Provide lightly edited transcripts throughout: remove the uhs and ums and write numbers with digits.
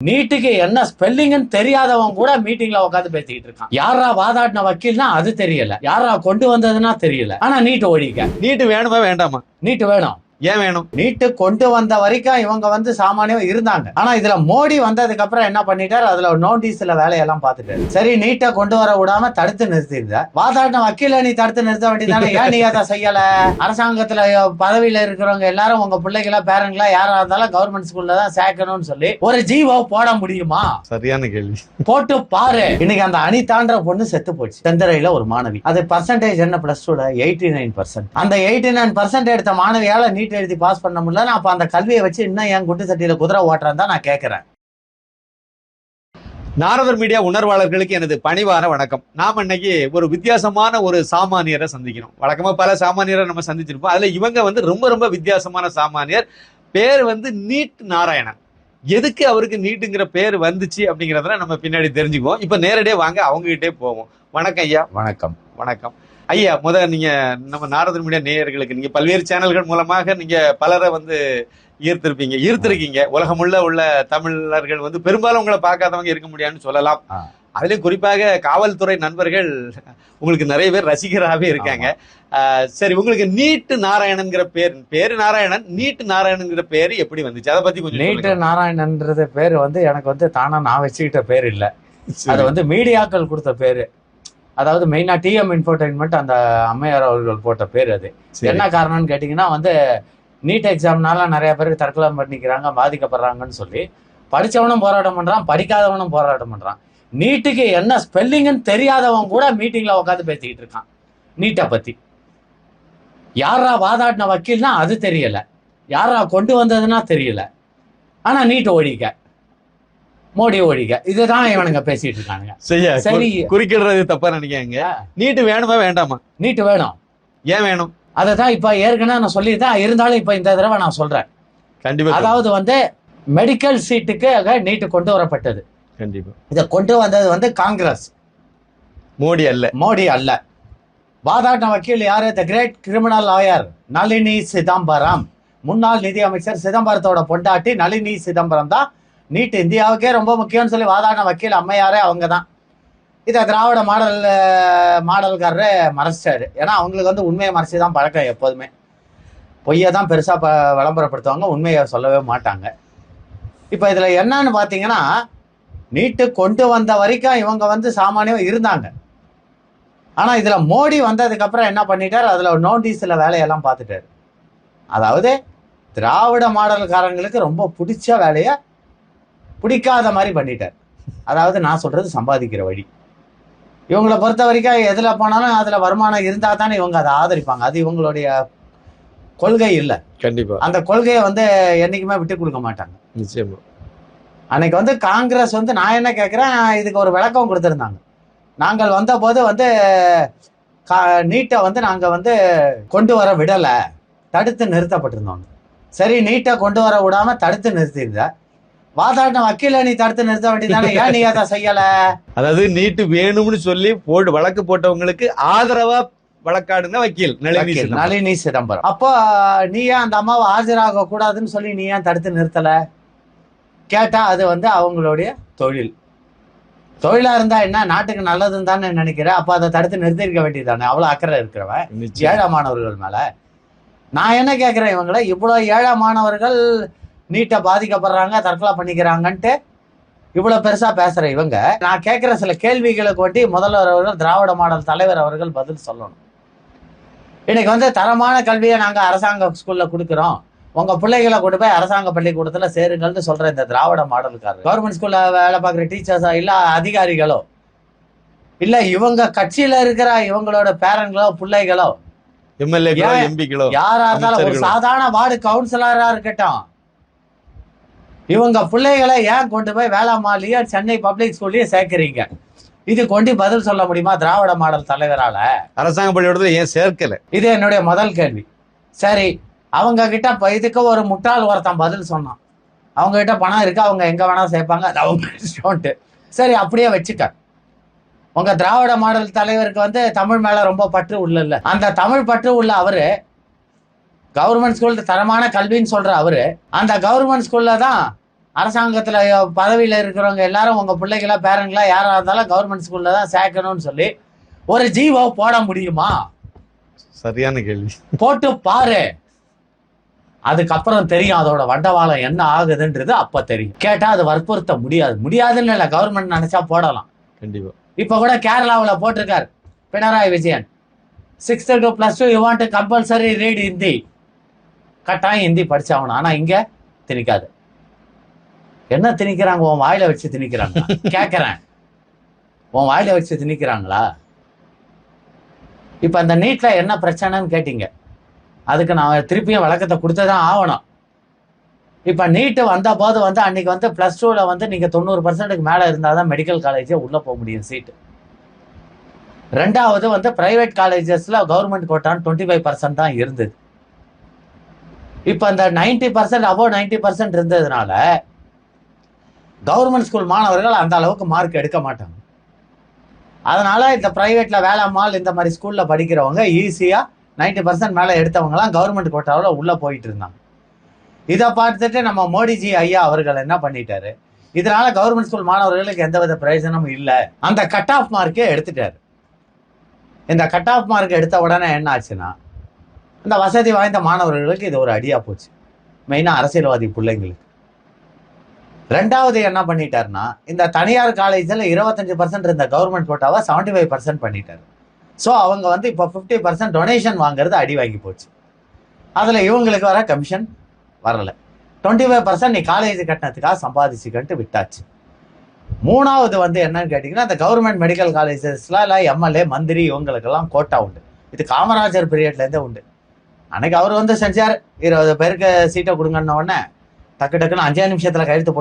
நீட்டுக்கு என்ன ஸ்பெல்லிங்னு தெரியாதவன் கூட மீட்டிங்ல உட்காந்து பேசிக்கிட்டு இருக்கான். யாரா வாதாடின வக்கீல்னா அது தெரியல, யாரா கொண்டு வந்ததுன்னா தெரியல. ஆனா நீட்டு ஒழிக்க. நீட்டு வேணுமா வேண்டாமா? நீட்டு வேணும். ஏன் வேணும்? நீட்டு கொண்டு வந்த வரைக்கும் இவங்க சாமானியம் இருந்தாங்க. ஆனா இதுல மோடி வந்ததுக்கு அப்புறம் என்ன பண்ணிட்டாரு, அதுல நோட்டீஸ்ல வேலையெல்லாம் பார்த்துட்டாரு. சரி, நீட்டை கொண்டு வர விடாம தடுத்து நிறுத்திருந்த வாதாடின வக்கீல நீ தடுத்து நிறுத்த வேண்டியதானே, ஏன் நீ அதை செய்யல? அரசாங்கத்துல பதவியில இருக்கிறவங்க எல்லாரும் உங்க பிள்ளைகளா பேரங்களா யாரா இருந்தாலும் கவர்மெண்ட் ஸ்கூல்ல தான் சேர்க்கணும்னு சொல்லி ஒரு ஜீவோ போட முடியுமா? சரியான கேள்வி. போட்டு பாரு. இன்னைக்கு அந்த அனிதான்ற பொண்ணு செத்து போச்சு, தெந்தரையில ஒரு மாணவி. அது பர்சன்டேஜ் என்ன, பிளஸ் 2ல 89%. அந்த 89% எடுத்த மாணவியால நீட் எழுதி பாஸ் பண்ண முடியல. அப்ப அந்த கல்வியை வச்சு இன்னும் என் குட்டு சட்டியில குதிரை ஓட்டுறேன் தான் நான் கேட்கிறேன். நாரதர் மீடியா உணர்வாளர்களுக்கு எனது பணிவான வணக்கம். நாம இன்னைக்கு ஒரு வித்தியாசமான ஒரு சாமானியரை சந்திக்கிறோம். வழக்கமா பல சாமானியரை நம்ம சந்திச்சிருப்போம். அதுல இவங்க ரொம்ப ரொம்ப வித்தியாசமான சாமானியர். பேர் நீட் நாராயணன். எதுக்கு அவருக்கு நீட்டுங்கிற பேர் வந்துச்சு அப்படிங்கறத நம்ம பின்னாடி தெரிஞ்சுக்குவோம். இப்ப நேரடியா வாங்க அவங்க கிட்டே போவோம். வணக்கம் ஐயா. வணக்கம். வணக்கம் ஐயா. நீங்க நம்ம நாரதர் மீடியா நேயர்களுக்கு நீங்க பல்வேறு சேனல்கள் மூலமாக நீங்க பலரை ஈர்த்திருக்கீங்க. உலகமுள்ள உள்ள தமிழர்கள் பெரும்பாலும் உங்களை பார்க்காதவங்க இருக்க முடியாதுன்னு சொல்லலாம். அதுலயும் குறிப்பாக காவல்துறை நண்பர்கள் உங்களுக்கு நிறைய பேர் ரசிகராகவே இருக்காங்க. சரி, உங்களுக்கு நீட்டு நாராயணன்கிற பேரு நாராயணன், நீட்டு நாராயணன்கிற பேரு எப்படி வந்துச்சு, அதை பத்தி கொஞ்சம். நீட்டு நாராயணன்றது பேரு எனக்கு தானா நான் வச்சுக்கிட்ட பேர் இல்ல. அது மீடியாக்கள் கொடுத்த பேரு. அதாவது மெயினா டிஎம் இன்ஃபோடெயின்மெண்ட் அந்த அம்மையார் அவர்கள் போட்ட பேர். அது என்ன காரணம்னு கேட்டீங்கன்னா நீட் எக்ஸாம்னால நிறைய பேருக்கு தற்கொலை பண்ணிக்கிறாங்க, பாதிக்கப்படுறாங்கன்னு சொல்லி படிச்சவனும் போராட்டம் பண்றான், படிக்காதவனும் போராட்டம் பண்றான். நீட்டுக்கு என்ன ஸ்பெல்லிங்னு தெரியாதவன் கூட மீட்டிங்ல உட்காந்து பேசிக்கிட்டு இருக்கான் நீட்டை பத்தி. யாரா வாதாடின வக்கீல்னா அது தெரியல, யாரா கொண்டு வந்ததுன்னா தெரியல. ஆனா நீட் ஒழிக்க, மோடி ஒழிக்க, இதுதான் இவனுங்க பேசிட்டு இருக்கானுங்க. சரி, குறிக்கிறது தப்பா நினைக்காங்க. நீட்டு வேணுமா வேண்டாமா? நீட்டு வேணும். ஏன் வேணும்? அததான் இப்ப ஏற்கனவே நான் சொல்லிதான், இருந்தாலும் இப்ப இந்த தடவை நான் சொல்றேன். கண்டிப்பா. அதாவது மெடிக்கல் சீட்டுக்கு நீட்டு கொண்டு வரப்பட்டது. கண்டிப்பா. இதை கொண்டு வந்தது காங்கிரஸ், மோடி அல்ல. வாதாடின வக்கீல் யாரு? The great criminal lawyer Nalini Chidambaram. முன்னாள் நிதி அமைச்சர் சிதம்பரத்தோட பொண்டாட்டி நளினி சிதம்பரம் தான் நீட் இந்தியாவுக்கே ரொம்ப முக்கியம்னு சொல்லி வாதாடின வக்கீல் அம்மையாரே அவங்க தான். இதை திராவிட மாடல்காரரு மறைச்சிட்டாரு. ஏன்னா அவங்களுக்கு உண்மையை மறைச்சி தான் பழக்கம். எப்போதுமே பொய்யை தான் பெருசா விளம்பரப்படுத்துவாங்க, உண்மையை சொல்லவே மாட்டாங்க. இப்ப இதுல என்னன்னு பாத்தீங்கன்னா, நீட்டு கொண்டு வந்த வரைக்கும் இவங்க சாமானியம் இருந்தாங்க. ஆனா இதுல மோடி வந்ததுக்கு அப்புறம் என்ன பண்ணிட்டாரு, அதுல நோட்டீஸ்ல வேலையெல்லாம் பார்த்துட்டாரு. அதாவது திராவிட மாடல்காரங்களுக்கு ரொம்ப பிடிச்ச வேலைய பிடிக்காத மாதிரி பண்ணிட்டார். அதாவது நான் சொல்றது சம்பாதிக்கிற வழி. இவங்களை பொறுத்த வரைக்கும் எதுல போனாலும் அதுல வருமானம் இருந்தா தானே இவங்க அதை ஆதரிப்பாங்க. அது இவங்களுடைய கொள்கை இல்லை. கண்டிப்பா. அந்த கொள்கையை என்னைக்குமே விட்டு கொடுக்க மாட்டாங்க. நிச்சயமா. அன்னைக்கு காங்கிரஸ் நான் என்ன கேட்கிறேன், இதுக்கு ஒரு விளக்கம் கொடுத்திருந்தாங்க. நாங்கள் வந்த போது நீட்டை நாங்க கொண்டு வர விடல, தடுத்து நிறுத்தப்பட்டிருந்தோம். சரி, நீட்டை கொண்டு வர விடாம தடுத்து நிறுத்திருந்த வாதாடின வக்கீல நீ தடுத்து நிறுத்த வேண்டியதானே, ஏன் நீ அதை செய்யல? அதாவது நீட்டு வேணும்னு சொல்லி வழக்கு போட்டவங்களுக்கு ஆதரவா வழக்காடுன வக்கீல் நளினி சிதம்பரம். அப்போ நீ ஏன் அந்த அம்மாவை ஆஜராக கூடாதுன்னு சொல்லி நீ ஏன் தடுத்து நிறுத்தல கேட்டா, அது அவங்களுடைய தொழிலா இருந்தா என்ன, நாட்டுக்கு நல்லதுன்னு தானே நினைக்கிற. அப்ப அதை தடுத்து நிறுத்திருக்க வேண்டியதானே, அவ்வளவு அக்கறை இருக்கிறவன் ஏழை மாணவர்கள் மேல. நான் என்ன கேட்கிறேன், இவங்களை இவ்வளவு ஏழை மாணவர்கள் நீட்டை பாதிக்கப்படுறாங்க, தற்கொலை பண்ணிக்கிறாங்கன்ட்டு இவ்வளவு பெருசா பேசுற இவங்க, நான் கேட்கிற சில கேள்விகளுக்கு முதல்வர் அவர்கள், திராவிட மாடல் தலைவர் அவர்கள் பதில் சொல்லணும். இன்னைக்கு தரமான கல்வியை நாங்க அரசாங்க ஸ்கூல்ல கொடுக்கிறோம், உங்க பிள்ளைகளை கொண்டு போய் அரசாங்க பள்ளிக்கூடத்துல சேருங்கள்னு சொல்ற இந்த திராவிட மாடலுக்காரர், கவர்மெண்ட் ஸ்கூல்ல வேலை பார்க்குற டீச்சர்ஸா இல்ல அதிகாரிகளோ இல்ல இவங்க கட்சியில இருக்கிற இவங்களோட பேரன்களோ பிள்ளைகளோ எம்எல்ஏ எம்பிகளோ யாரா இருந்தாலும், ஒரு சாதாரண வார்டு கவுன்சிலரா இருக்கட்டும், இவங்க பிள்ளைகளை ஏன் கொண்டு போய் வேளாண்மையிலயோ சென்னை பப்ளிக் ஸ்கூல்லயே சேர்க்கிறீங்க? இது கொண்டு பதில் சொல்ல முடியுமா திராவிட மாடல் தலைவரால? அரசாங்க பள்ளிக்கூடத்துல ஏன் சேர்க்கல? இது என்னுடைய முதல் கேள்வி. சரி, அவங்க கிட்ட இதுக்கு ஒரு முட்டாள் ஒருத்தன் பதில் சொன்னான். அவங்க கிட்ட பணம் இருக்கு, அவங்க எங்க வேணா சேர்ப்பாங்க, அது அவங்க இஷ்டம்ட்டு. சரி, அப்படியே வச்சுக்க. உங்க திராவிட மாடல் தலைவருக்கு தமிழ் மேல ரொம்ப பற்று உள்ள, அந்த தமிழ் பற்று உள்ள அவரு கவர்மெண்ட் ஸ்கூல் தரமான கல்வின்னு சொல்ற அவரு அந்த கவர்மெண்ட் ஸ்கூல்ல தான் அரசாங்கத்துல பதவியில இருக்கிறவங்க எல்லாரும் உங்க பிள்ளைகளா பேரங்களா யாரா இருந்தாலும் கவர்மெண்ட் ஸ்கூல்ல தான் சேர்க்கணும்னு சொல்லி ஒரு ஜீவோ போட முடியுமா? சரியான கேள்வி. போட்டு பாரு, அதுக்கப்புறம் தெரியும் அதோட வண்டவாளம் என்ன ஆகுதுன்றது. அப்ப தெரியும். கேட்டா அது வற்புறுத்த முடியாதுன்னு இல்ல, கவர்மெண்ட் நினைச்சா போடலாம். கண்டிப்பா. இப்ப கூட கேரளாவில் போட்டிருக்காரு Pinarayi Vijayan, 6th to +2 you want compulsory read Hindi, கட்டாயம் ஹிந்தி படிச்சாகணும். ஆனா இங்க திணிக்காது. என்ன திணிக்கிறாங்க? உன் வாயில வச்சு திணிக்கிறாங்க. கேட்கறேன், உன் வாயில வச்சு திணிக்கிறாங்களா? இப்ப அந்த நீட்ல என்ன பிரச்சனைன்னு கேட்டீங்க, அதுக்கு நான் திருப்பியும் விளக்கத்தை கொடுத்துதான் ஆகணும். இப்ப நீட்டு வந்த போது அன்னைக்கு +2ல நீங்க 90% மேல இருந்தாதான் மெடிக்கல் காலேஜே உள்ள போக முடியும் சீட்டு. ரெண்டாவது பிரைவேட் காலேஜஸ்ல கவர்மெண்ட் கோட்டான்னு 25% தான் இருந்தது. இப்ப அந்த 90% above 90% இருந்ததுனால கவர்மெண்ட் ஸ்கூல் மாணவர்கள் அந்த அளவுக்கு மார்க் எடுக்க மாட்டாங்க. அதனால இந்த பிரைவேட்ல வேளாம்மாள் இந்த மாதிரி ஸ்கூல்ல படிக்கிறவங்க ஈஸியா 90% மேல எடுத்தவங்கலாம் கவர்மெண்ட் கோட்டாவில் உள்ள போயிட்டு இருந்தாங்க. இதை பார்த்துட்டு நம்ம மோடிஜி ஐயா அவர்கள் என்ன பண்ணிட்டாரு, இதனால கவர்மெண்ட் ஸ்கூல் மாணவர்களுக்கு எந்தவித பிரயோஜனமும் இல்லை, அந்த கட் ஆஃப் மார்க்கே எடுத்துட்டாரு. இந்த கட் ஆஃப் மார்க் எடுத்த உடனே என்ன ஆச்சுன்னா, இந்த வசதி வாய்ந்த மாணவர்களுக்கு இது ஒரு அடியா போச்சு, மெயினா அரசியல்வாதி பிள்ளைங்களுக்கு. ரெண்டாவது என்ன பண்ணிட்டாருன்னா, இந்த தனியார் காலேஜில் 25% இருந்த கவர்மெண்ட் கோட்டாவை 75% பண்ணிட்டாரு. ஸோ அவங்க இப்போ 50% டொனேஷன் வாங்குறது அடி வாங்கி போச்சு. அதில் இவங்களுக்கு வர கமிஷன் வரல. 25% நீ காலேஜ் கட்டினத்துக்காக சம்பாதிச்சுக்கிட்டு விட்டாச்சு. மூணாவது என்னன்னு கேட்டிங்கன்னா, இந்த கவர்மெண்ட் மெடிக்கல் காலேஜஸ்ல இல்லை எம்எல்ஏ மந்திரி இவங்களுக்கெல்லாம் கோட்டா உண்டு. இது காமராஜர் பீரியட்லேருந்தே உண்டு. அன்னைக்கு அவர் செஞ்சார், 20 பேருக்கு சீட்டை கொடுங்கன்ன உடனே டக்குன்னு 5 நிமிஷத்தில் கையெழுத்து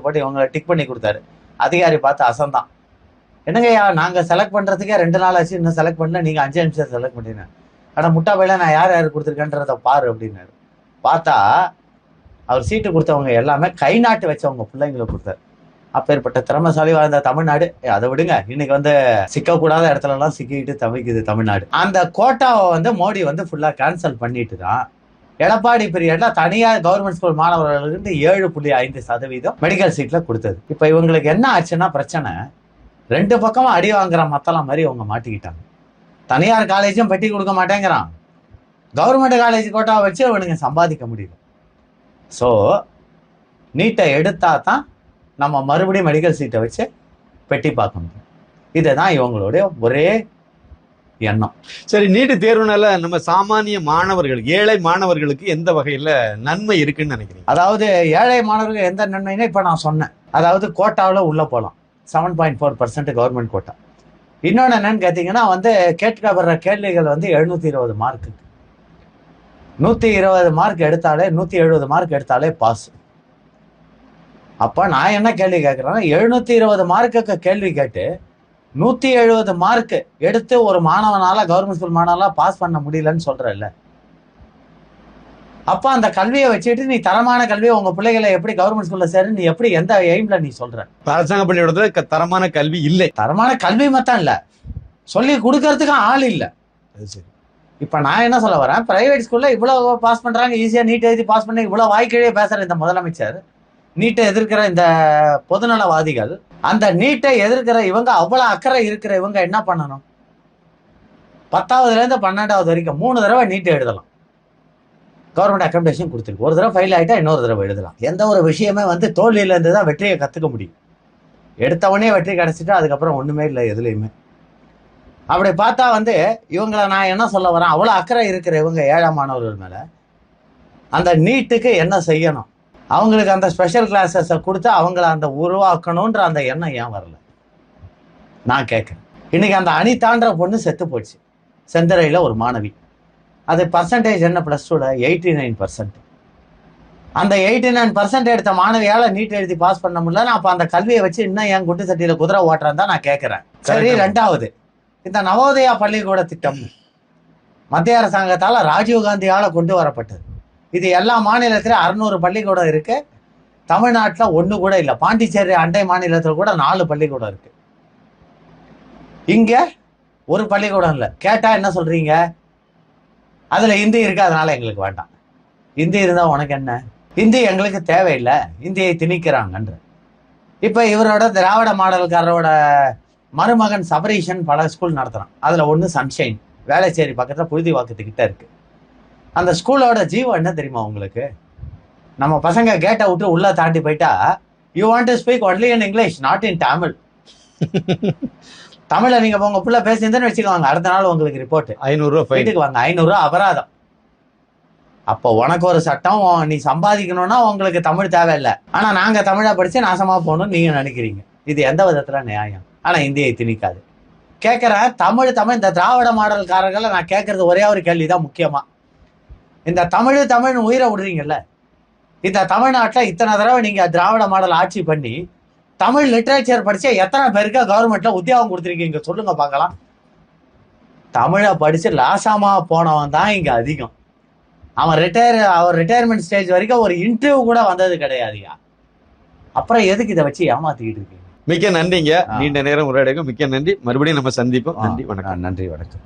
போட்டு இவங்களை டிக் பண்ணி கொடுத்தாரு. அதிகாரி பார்த்து அசந்தான். என்னங்கய்யா, நாங்கள் செலக்ட் பண்ணுறதுக்கே 2 நாள் ஆச்சு, இன்னும் செலக்ட் பண்ணல, நீங்கள் 5 நிமிஷம் செலக்ட் பண்ணிட்டீங்க. ஆனால் முட்டா பையில நான் யார் கொடுத்துருக்கேன்றத பாரு அப்படின்னாரு. பார்த்தா அவர் சீட்டு கொடுத்தவங்க எல்லாமே கை நாட்டு வச்சவங்க பிள்ளைங்களை கொடுத்தாரு. அப்பேற்பட்ட திறமைசாலி வாழ்ந்த தமிழ்நாடு. அதை விடுங்க, இன்னைக்கு சிக்கக்கூடாத இடத்துலலாம் சிக்கிட்டு தவிக்குது தமிழ்நாடு. அந்த கோட்டாவை மோடி ஃபுல்லாக கேன்சல் பண்ணிட்டு தான் எடப்பாடி பீரியட்ல தனியார் கவர்மெண்ட் ஸ்கூல் மாணவர்களுக்கு 7.5% மெடிக்கல் சீட்ல கொடுத்தது. இப்ப இவங்களுக்கு என்ன ஆச்சுன்னா பிரச்சனை, 2 பக்கமும் அடி வாங்குற மத்தலாம் மாதிரி அவங்க மாட்டிக்கிட்டாங்க. தனியார் காலேஜும் பெட்டி கொடுக்க மாட்டேங்கிறான், கவர்மெண்ட் காலேஜ் கோட்டாவை வச்சு அவனுங்க சம்பாதிக்க முடியல. ஸோ நீட்டை எடுத்தா தான் நம்ம மறுபடியும் மெடிக்கல் சீட்டை வச்சு பெட்டி பார்க்க முடியும். இதுதான் இவங்களுடைய ஒரே எண்ணம். சரி, நீட்டு தேர்வுனால நம்ம சாமானிய மாணவர்கள், ஏழை மாணவர்களுக்கு எந்த வகையில நன்மை இருக்குன்னு நினைக்கிறீங்க? அதாவது ஏழை மாணவர்கள் எந்த நன்மைன்னா இப்ப நான் சொன்னேன், அதாவது கோட்டாவில் உள்ள போகலாம், 7.4% கவர்மெண்ட் கோட்டா. இன்னொன்னு என்னன்னு கேட்டீங்கன்னா, கேட்கப்படுற கேள்விகள் 720 மார்க்கு, 120 மார்க் எடுத்தாலே 170 மார்க் எடுத்தாலே பாஸ். அப்ப நான் என்ன கேள்வி கேட்கிறேன்னா, 720 மார்க்குக்கு கேள்வி கேட்டு 170 மார்க் எடுத்து ஒரு மாணவனால கவர்மெண்ட் ஸ்கூல் மாணவனால பாஸ் பண்ண முடியலன்னு சொல்றல்ல. அப்ப அந்த கல்வியை வச்சுட்டு நீ தரமான கல்வியை உங்க பிள்ளைகளை எப்படி கவர்மெண்ட் ஸ்கூல்ல சேரு, நீ எப்படி எந்த எய்ம்ல நீ சொல்ற? அரசாங்க பள்ளியோட தரமான கல்வி இல்லை. தரமான கல்வி மட்டும் இல்ல, சொல்லி கொடுக்கறதுக்கு ஆள் இல்ல. இப்ப நான் என்ன சொல்ல வரேன், பிரைவேட் ஸ்கூல்ல இவ்வளவு பாஸ் பண்றாங்க, ஈஸியா நீட் எழுதி பாஸ் பண்ணி இவ்வளவு வாய்க்கிழே பேசுற இந்த முதலமைச்சர், நீட்டை எதிர்க்கிற இந்த பொதுநலவாதிகள், அந்த நீட்டை எதிர்க்கிற இவங்க, அவ்வளவு அக்கறை இருக்கிற இவங்க என்ன பண்ணணும்? 10ஆவதுல இருந்து 12ஆவது வரைக்கும் 3 தடவை நீட்டை எழுதலாம். கவர்மெண்ட் அக்கமடேஷன் கொடுத்துருக்கு. ஒரு தடவை ஃபெயில் ஆயிட்டா இன்னொரு தடவை எழுதலாம். எந்த ஒரு விஷயமே தோல்வியில இருந்து தான் வெற்றியை கத்துக்க முடியும். எடுத்தவனே வெற்றி கிடைச்சிட்டா அதுக்கப்புறம் ஒண்ணுமே இல்லை எதுலையுமே. அப்படி பார்த்தா இவங்களை நான் என்ன சொல்ல வரேன், அவ்வளவு அக்கறை இருக்கிற இவங்க ஏழை மாணவர்கள் மேல அந்த நீட்டுக்கு என்ன செய்யணும், அவங்களுக்கு அந்த ஸ்பெஷல் கிளாஸஸை கொடுத்து அவங்கள அந்த உருவாக்கணும்ன்ற அந்த எண்ணம் ஏன் வரல நான் கேட்கிறேன். இன்னைக்கு அந்த அனிதான்ற பொண்ணு செத்து போச்சு, செந்தரையில ஒரு மாணவி. அது பர்சன்டேஜ் என்ன +2ல 89%. அந்த 89% எடுத்த மாணவியால நீட் எழுதி பாஸ் பண்ண முடியல. அப்ப அந்த கல்வியை வச்சு இன்னும் என் குண்டு சட்டியில குதிரை ஓட்டுறேன் தான் நான் கேட்கிறேன். சரி, 2வது இந்த நவோதயா பள்ளிக்கூட திட்டம் மத்திய அரசாங்கத்தால ராஜீவ்காந்தியால கொண்டு வரப்பட்டது. இது எல்லா மாநிலத்திலும் 600 பள்ளிக்கூடம் இருக்கு, தமிழ்நாட்டில் 1 கூட இல்லை. பாண்டிச்சேரி அண்டை மாநிலத்தில் கூட 4 பள்ளிக்கூடம் இருக்கு, இங்க ஒரு பள்ளிக்கூடம் இல்லை. கேட்டா என்ன சொல்றீங்க, அதுல ஹிந்தி இருக்கு அதனால எங்களுக்கு வேண்டாம். ஹிந்தி இருந்தா உனக்கு என்ன? இந்தி எங்களுக்கு தேவையில்லை, இந்தியை திணிக்கிறாங்கன்ற. இப்ப இவரோட திராவிட மாடல்காரரோட மருமகன் சபரீஷன் பல ஸ்கூல் நடத்துறான். அதுல ஒண்ணு சன்ஷைன், வேளச்சேரி பக்கத்துல புழுதிவாக்கத்துக்கிட்ட இருக்கு. அந்த ஸ்கூலோட ஜீவம் என்ன தெரியுமா உங்களுக்கு? நம்ம பசங்க கேட்டை விட்டு உள்ள தாண்டி போயிட்டா, you want to speak only in English, not in Tamil. தமிழ்ல நீங்க உங்க புள்ள பேசியிருந்தேன்னு வச்சுக்கோங்க, அடுத்த நாள் உங்களுக்கு ரிப்போர்ட் 500 ரூபாய் வீட்டுக்கு வாங்க, 500 ரூபாய் அபராதம். அப்போ உனக்கு ஒரு சட்டம், நீ சம்பாதிக்கணும்னா உங்களுக்கு தமிழ் தேவையில்லை. ஆனா நாங்க தமிழா படிச்சு நாசமா போகணும்னு நீங்க நினைக்கிறீங்க. இது எந்த விதத்துல நியாயம்? ஆனா இந்தியை திணிக்காது. கேட்கிறேன், தமிழ் இந்த திராவிட மாடல்காரர்களை நான் கேட்கறது ஒரே ஒரு கேள்விதான் முக்கியமா. இந்த தமிழ்னு உயிரை விடுறீங்கல்ல, இந்த தமிழ்நாட்டுல இத்தனை தடவை நீங்க திராவிட மாடல் ஆட்சி பண்ணி தமிழ் லிட்ரேச்சர் படிச்ச எத்தனை பேருக்கு கவர்மெண்ட்ல உத்தியோகம் கொடுத்துருக்கீங்க சொல்லுங்க பார்க்கலாம். தமிழை படிச்சு லாசாமா போனவன் தான் இங்க அதிகம். அவர் ரிட்டையர்மெண்ட் ஸ்டேஜ் வரைக்கும் ஒரு இன்டர்வியூ கூட வந்தது கிடையாதுயா. அப்புறம் எதுக்கு இதை வச்சு ஏமாத்திக்கிட்டு இருக்கீங்க? மிக்க நன்றிங்க. நீண்ட நேரம் உரையாடுங்க. மிக்க நன்றி. மறுபடியும் நம்ம சந்திப்போம். நன்றி, வணக்கம். நன்றி, வணக்கம்.